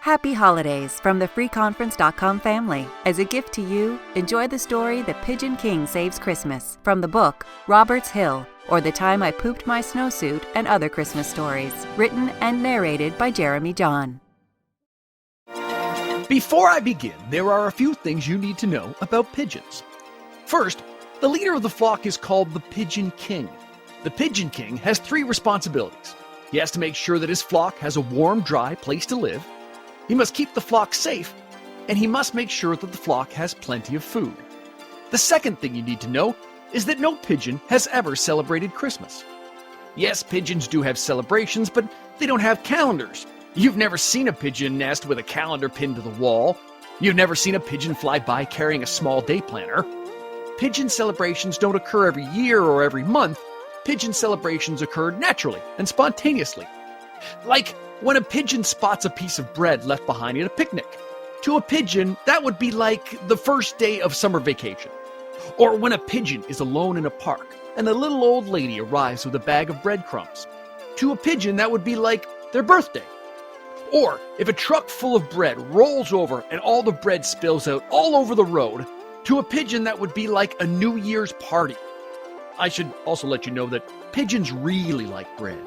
Happy holidays from the freeconference.com family. As a gift to you, enjoy the story The Pigeon King Saves Christmas from the book Robert's Hill, or The Time I Pooped My Snowsuit and Other Christmas Stories, written and narrated by Jeremy John. Before I begin, there are a few things you need to know about pigeons. First, the leader of the flock is called the Pigeon King. The Pigeon King has 3 responsibilities. He has to make sure that his flock has a warm, dry place to live. He must keep the flock safe, and he must make sure that the flock has plenty of food. The second thing you need to know is that no pigeon has ever celebrated Christmas. Yes, pigeons do have celebrations, but they don't have calendars. You've never seen a pigeon nest with a calendar pinned to the wall. You've never seen a pigeon fly by carrying a small day planner. Pigeon celebrations don't occur every year or every month. Pigeon celebrations occur naturally and spontaneously. Like when a pigeon spots a piece of bread left behind at a picnic. To a pigeon, that would be like the first day of summer vacation. Or when a pigeon is alone in a park and a little old lady arrives with a bag of breadcrumbs. To a pigeon, that would be like their birthday. Or if a truck full of bread rolls over and all the bread spills out all over the road, to a pigeon that would be like a New Year's party. I should also let you know that pigeons really like bread,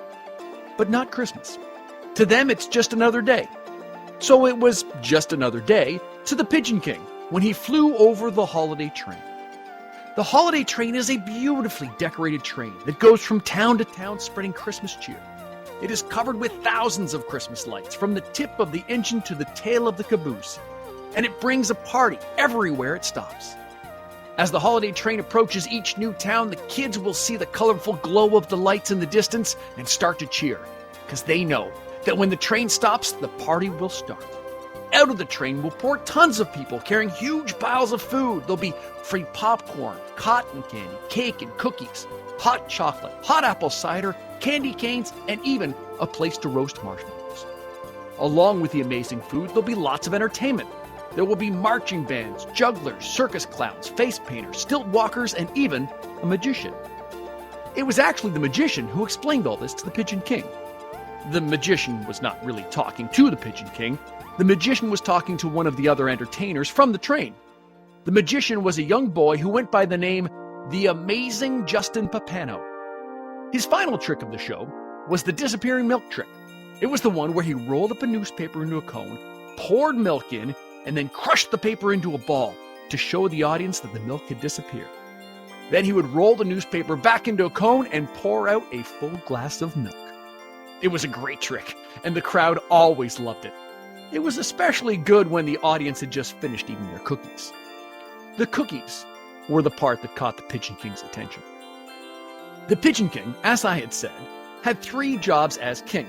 but not Christmas. To them, it's just another day. So it was just another day to the Pigeon King when he flew over the holiday train. The holiday train is a beautifully decorated train that goes from town to town spreading Christmas cheer. It is covered with thousands of Christmas lights from the tip of the engine to the tail of the caboose, and it brings a party everywhere it stops. As the holiday train approaches each new town, the kids will see the colorful glow of the lights in the distance and start to cheer, because they know that when the train stops, the party will start. Out of the train will pour tons of people carrying huge piles of food. There'll be free popcorn, cotton candy, cake and cookies, hot chocolate, hot apple cider, candy canes, and even a place to roast marshmallows. Along with the amazing food, there'll be lots of entertainment. There will be marching bands, jugglers, circus clowns, face painters, stilt walkers, and even a magician. It was actually the magician who explained all this to the Pigeon King. The magician was not really talking to the Pigeon King. The magician was talking to one of the other entertainers from the train. The magician was a young boy who went by the name The Amazing Justin Papano. His final trick of the show was the disappearing milk trick. It was the one where he rolled up a newspaper into a cone, poured milk in, and then crushed the paper into a ball to show the audience that the milk had disappeared. Then he would roll the newspaper back into a cone and pour out a full glass of milk. It was a great trick, and the crowd always loved it. It was especially good when the audience had just finished eating their cookies. The cookies were the part that caught the Pigeon King's attention. The Pigeon King, as I had said, had 3 jobs as king.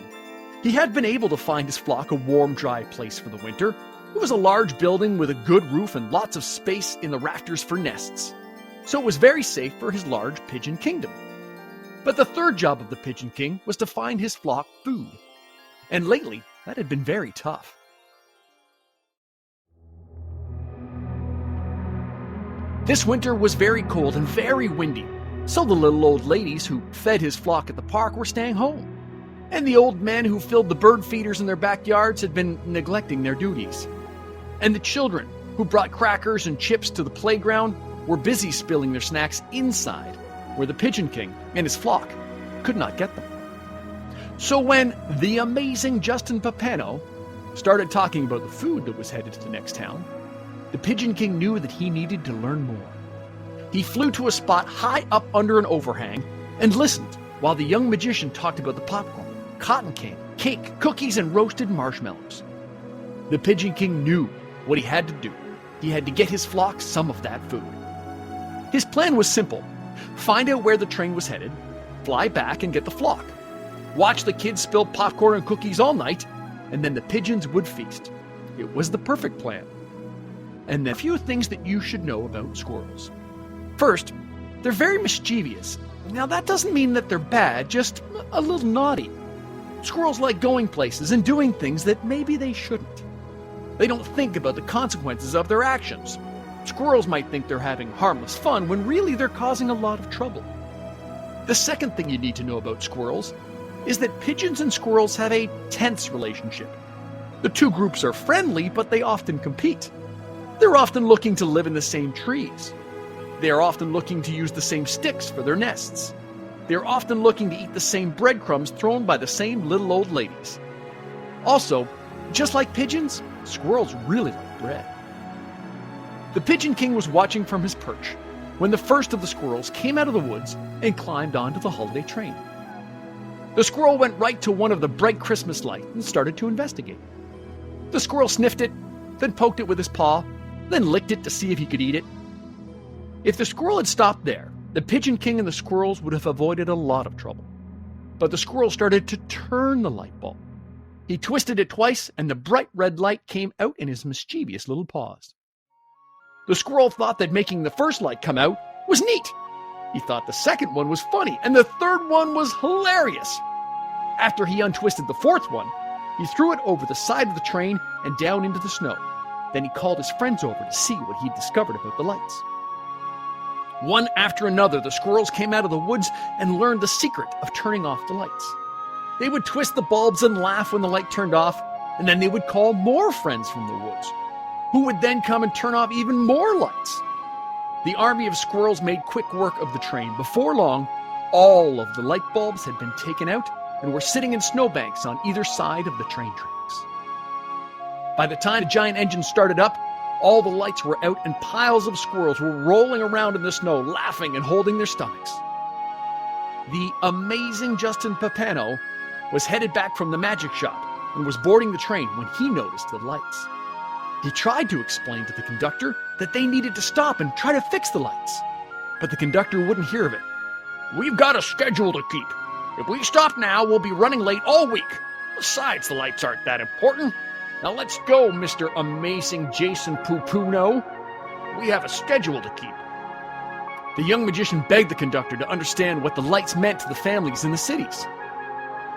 He had been able to find his flock a warm, dry place for the winter. It was a large building with a good roof and lots of space in the rafters for nests. So it was very safe for his large pigeon kingdom. But the 3rd job of the Pigeon King was to find his flock food. And lately, that had been very tough. This winter was very cold and very windy, so the little old ladies who fed his flock at the park were staying home. And the old men who filled the bird feeders in their backyards had been neglecting their duties. And the children who brought crackers and chips to the playground were busy spilling their snacks inside, where the Pigeon King and his flock could not get them. So when the amazing Justin Papano started talking about the food that was headed to the next town, the Pigeon King knew that he needed to learn more. He flew to a spot high up under an overhang and listened while the young magician talked about the popcorn, cotton candy, cake, cookies, and roasted marshmallows. The Pigeon King knew what he had to do. He had to get his flock some of that food. His plan was simple. Find out where the train was headed, fly back and get the flock. Watch the kids spill popcorn and cookies all night, and then the pigeons would feast. It was the perfect plan. And a few things that you should know about squirrels. First, they're very mischievous. Now that doesn't mean that they're bad, just a little naughty. Squirrels like going places and doing things that maybe they shouldn't. They don't think about the consequences of their actions. Squirrels might think they're having harmless fun when really they're causing a lot of trouble. The second thing you need to know about squirrels is that pigeons and squirrels have a tense relationship. The two groups are friendly, but they often compete. They're often looking to live in the same trees. They are often looking to use the same sticks for their nests. They are often looking to eat the same breadcrumbs thrown by the same little old ladies. Also, just like pigeons, squirrels really like bread. The Pigeon King was watching from his perch when the first of the squirrels came out of the woods and climbed onto the holiday train. The squirrel went right to one of the bright Christmas lights and started to investigate. The squirrel sniffed it, then poked it with his paw, then licked it to see if he could eat it. If the squirrel had stopped there, the Pigeon King and the squirrels would have avoided a lot of trouble. But the squirrel started to turn the light bulb. He twisted it twice, and the bright red light came out in his mischievous little paws. The squirrel thought that making the first light come out was neat. He thought the second one was funny, and the third one was hilarious. After he untwisted the fourth one, he threw it over the side of the train and down into the snow. Then he called his friends over to see what he'd discovered about the lights. One after another, the squirrels came out of the woods and learned the secret of turning off the lights. They would twist the bulbs and laugh when the light turned off, and then they would call more friends from the woods, who would then come and turn off even more lights. The army of squirrels made quick work of the train. Before long, all of the light bulbs had been taken out and were sitting in snowbanks on either side of the train tracks. By the time the giant engine started up, all the lights were out and piles of squirrels were rolling around in the snow, laughing and holding their stomachs. The amazing Justin Papano was headed back from the magic shop and was boarding the train when he noticed the lights. He tried to explain to the conductor that they needed to stop and try to fix the lights, but the conductor wouldn't hear of it. "We've got a schedule to keep. If we stop now, we'll be running late all week. Besides, the lights aren't that important. Now let's go, Mr. Amazing Jason Pupuno. We have a schedule to keep." The young magician begged the conductor to understand what the lights meant to the families in the cities.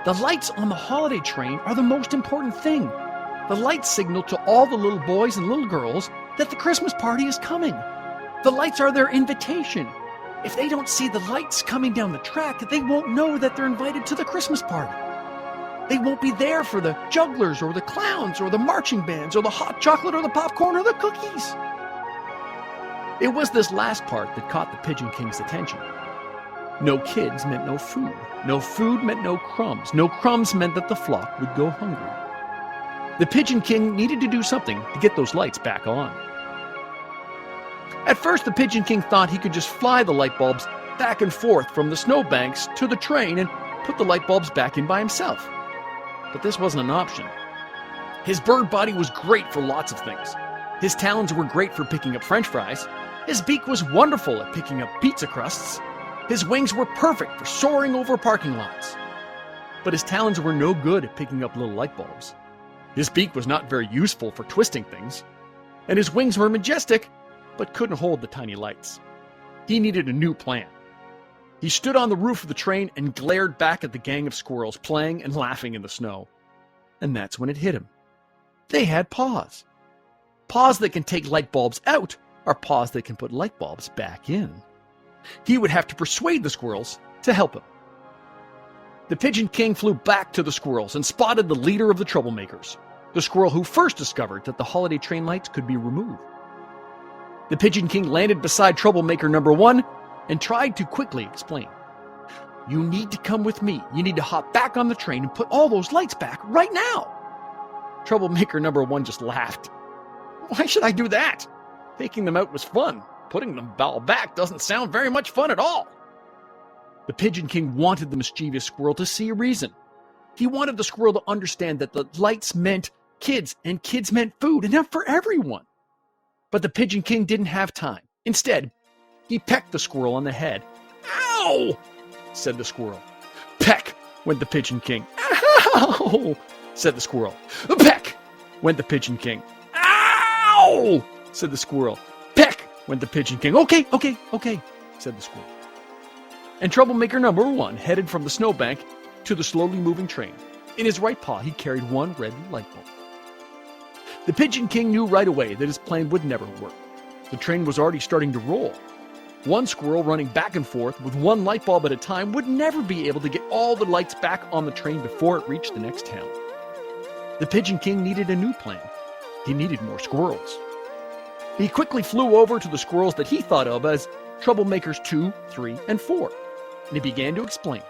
The lights on the holiday train are the most important thing. The lights signal to all the little boys and little girls that the Christmas party is coming. The lights are their invitation. If they don't see the lights coming down the track, they won't know that they're invited to the Christmas party. They won't be there for the jugglers or the clowns or the marching bands or the hot chocolate or the popcorn or the cookies. It was this last part that caught the Pigeon King's attention. No kids meant no food. No food meant no crumbs. No crumbs meant that the flock would go hungry. The Pigeon King needed to do something to get those lights back on. At first, the Pigeon King thought he could just fly the light bulbs back and forth from the snowbanks to the train and put the light bulbs back in by himself. But this wasn't an option. His bird body was great for lots of things. His talons were great for picking up French fries. His beak was wonderful at picking up pizza crusts. His wings were perfect for soaring over parking lots. But his talons were no good at picking up little light bulbs. His beak was not very useful for twisting things. And his wings were majestic, but couldn't hold the tiny lights. He needed a new plan. He stood on the roof of the train and glared back at the gang of squirrels playing and laughing in the snow. And that's when it hit him. They had paws. Paws that can take light bulbs out are paws that can put light bulbs back in. He would have to persuade the squirrels to help him. The Pigeon King flew back to the squirrels and spotted the leader of the troublemakers, the squirrel who first discovered that the holiday train lights could be removed. The Pigeon King landed beside troublemaker number 1 and tried to quickly explain. "You need to come with me. You need to hop back on the train and put all those lights back right now." Troublemaker number 1 just laughed. "Why should I do that? Taking them out was fun. Putting them all back doesn't sound very much fun at all." The Pigeon King wanted the mischievous squirrel to see a reason. He wanted the squirrel to understand that the lights meant kids and kids meant food, enough for everyone. But the Pigeon King didn't have time. Instead, he pecked the squirrel on the head. "Ow!" said the squirrel. "Peck!" went the Pigeon King. "Ow!" said the squirrel. "Peck!" went the Pigeon King. "Ow!" said the squirrel. "Peck!" went the Pigeon King. Okay, said the squirrel. And troublemaker number 1 headed from the snowbank to the slowly moving train. In his right paw, he carried one red light bulb. The Pigeon King knew right away that his plan would never work. The train was already starting to roll. One squirrel running back and forth with one light bulb at a time would never be able to get all the lights back on the train before it reached the next town. The Pigeon King needed a new plan. He needed more squirrels. He quickly flew over to the squirrels that he thought of as troublemakers 2, 3, and 4, and he began to explain.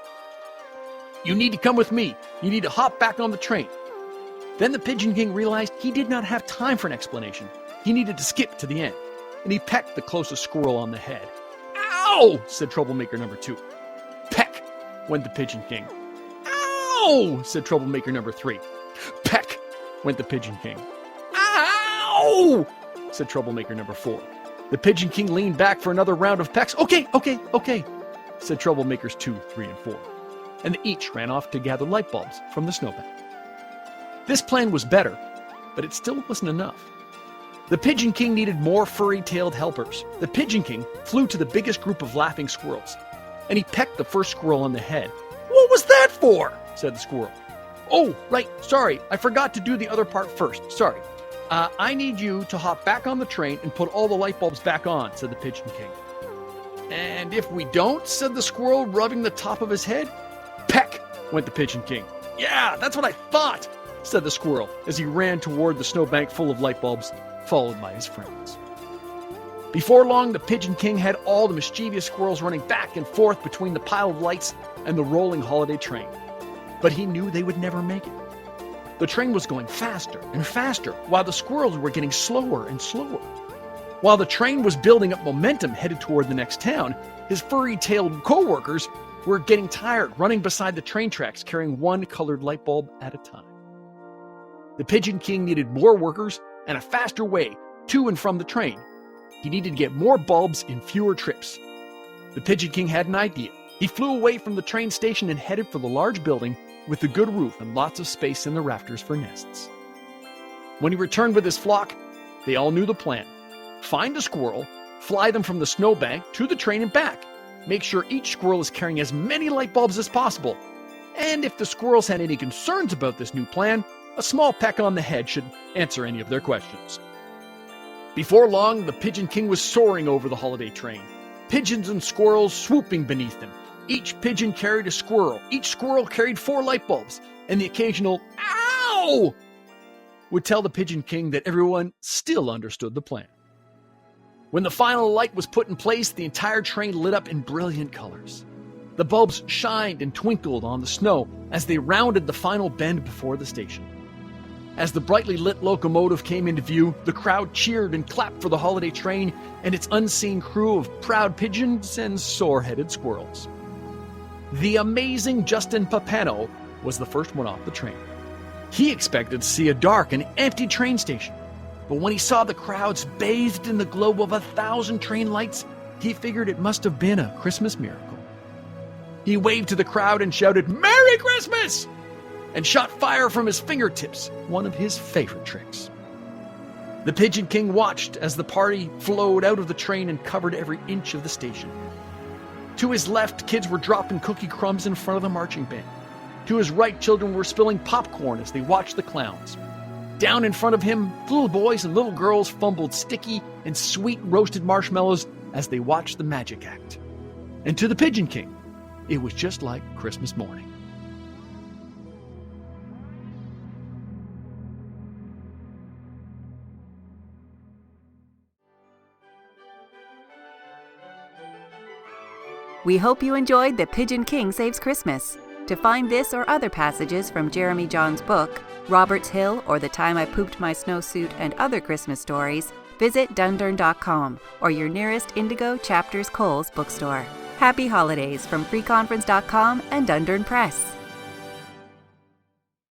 You need to come with me. You need to hop back on the train. Then the Pigeon King realized he did not have time for an explanation. He needed to skip to the end, and he pecked the closest squirrel on the head. Ow! Said troublemaker number 2. Peck! Went the Pigeon King. Ow! Said troublemaker number 3. Peck! Went the Pigeon King. Ow! Said troublemaker number 4. The Pigeon King leaned back for another round of pecks. Okay, said troublemakers 2, 3, and 4. And they each ran off to gather light bulbs from the snowbank. This plan was better, but it still wasn't enough. The Pigeon King needed more furry-tailed helpers. The Pigeon King flew to the biggest group of laughing squirrels, and he pecked the first squirrel on the head. What was that for? Said the squirrel. Oh, right, sorry, I forgot to do the other part first, sorry. I need you to hop back on the train and put all the light bulbs back on, said the Pigeon King. And if we don't, said the squirrel, rubbing the top of his head. Peck, went the Pigeon King. Yeah, that's what I thought, said the squirrel as he ran toward the snowbank full of light bulbs, followed by his friends. Before long, the Pigeon King had all the mischievous squirrels running back and forth between the pile of lights and the rolling holiday train. But he knew they would never make it. The train was going faster and faster, while the squirrels were getting slower and slower. While the train was building up momentum headed toward the next town, his furry-tailed co-workers were getting tired running beside the train tracks carrying one colored light bulb at a time. The Pigeon King needed more workers and a faster way to and from the train. He needed to get more bulbs in fewer trips. The Pigeon King had an idea. He flew away from the train station and headed for the large building with the good roof and lots of space in the rafters for nests. When he returned with his flock, they all knew the plan. Find a squirrel, fly them from the snowbank to the train and back. Make sure each squirrel is carrying as many light bulbs as possible. And if the squirrels had any concerns about this new plan, a small peck on the head should answer any of their questions. Before long, the Pigeon King was soaring over the holiday train. Pigeons and squirrels swooping beneath him. Each pigeon carried a squirrel. Each squirrel carried 4 light bulbs. And the occasional, ow, would tell the Pigeon King that everyone still understood the plan. When the final light was put in place, the entire train lit up in brilliant colors. The bulbs shined and twinkled on the snow as they rounded the final bend before the station. As the brightly lit locomotive came into view, the crowd cheered and clapped for the holiday train and its unseen crew of proud pigeons and sore-headed squirrels. The amazing Justin Papano was the first one off the train. He expected to see a dark and empty train station, but when he saw the crowds bathed in the glow of 1,000 train lights, he figured it must have been a Christmas miracle. He waved to the crowd and shouted, "Merry Christmas!" and shot fire from his fingertips, one of his favorite tricks. The Pigeon King watched as the party flowed out of the train and covered every inch of the station. To his left, kids were dropping cookie crumbs in front of the marching band. To his right, children were spilling popcorn as they watched the clowns. Down in front of him, little boys and little girls fumbled sticky and sweet roasted marshmallows as they watched the magic act. And to the Pigeon King, it was just like Christmas morning. We hope you enjoyed The Pigeon King Saves Christmas. To find this or other passages from Jeremy John's book, Robert's Hill or The Time I Pooped My Snowsuit and Other Christmas Stories, visit dundurn.com or your nearest Indigo Chapters Coles bookstore. Happy holidays from freeconference.com and Dundurn Press.